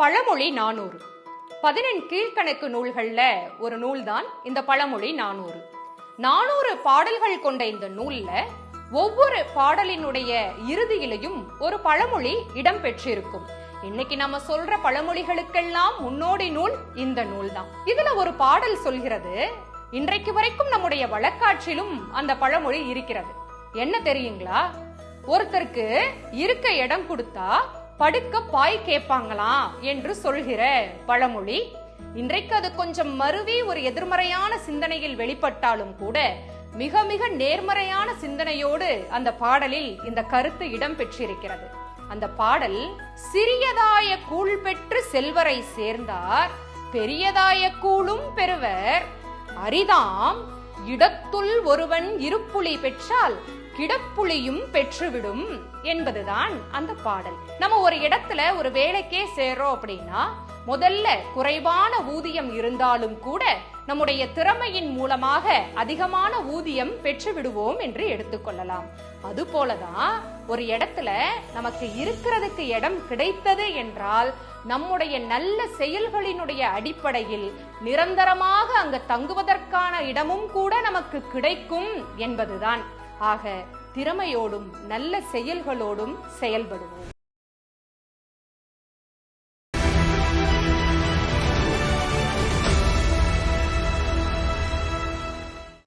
பழமொழி 400. 11 கீழ்கணக்கு நூல்கள்ல ஒரு நூல் தான் இந்த பழமொழி 400. 400 பாடல்கள் கொண்ட இந்த நூல்ல ஒவ்வொரு பாடலினுடைய இறுதியிலையும் ஒரு பழமொழி இடம் பெற்றிருக்கும். இன்னைக்கு நம்ம சொல்ற பழமொழிகளுக்கெல்லாம் முன்னோடி நூல் இந்த நூல் தான். இதுல ஒரு பாடல் சொல்கிறது, இன்றைக்கு வரைக்கும் நம்முடைய வழக்காற்றிலும் அந்த பழமொழி இருக்கிறது. என்ன தெரியுங்களா? ஒருத்தருக்கு இருக்க இடம் கொடுத்தா படுக்க பாய் கேட்பாங்களாம் என்று சொல்கிற பழமொழி. இன்றைக்கு அது கொஞ்சம் மருவி ஒரு எதிர்மறையான சிந்தனையில் வெளிப்பட்டாலும் கூட மிக மிக நேர்மறையான சிந்தனையோடு அந்த பாடலில் இந்த கருத்து இடம் பெற்றிருக்கிறது. அந்த பாடல், சிறியதாய கூழ் பெற்று செல்வரை சேர்ந்தார், பெரியதாய கூழும் பெறுவர், அரிதாம் இடத்துள் ஒருவன் இருப்புளி பெற்றால் கிடப்புளியும் பெற்றுவிடும் என்பதுதான் அந்த பாடல். நம்ம ஒரு இடத்துல ஒரு வேலைக்கே சேர்றோம் அப்படின்னா முதல்ல குறைவான ஊதியம் இருந்தாலும் கூட நம்முடைய திறமையின் மூலமாக அதிகமான ஊதியம் பெற்று விடுவோம் என்று எடுத்துக்கொள்ளலாம். அது போலதான் ஒரு இடத்துல நமக்கு இருக்கிறதுக்கு இடம் கிடைத்தது என்றால் நம்முடைய நல்ல செயல்களினுடைய அடிப்படையில் நிரந்தரமாக அங்கு தங்குவதற்கான இடமும் கூட நமக்கு கிடைக்கும் என்பதுதான். ஆக திறமையோடும் நல்ல செயல்களோடும் செயல்படுவோம்.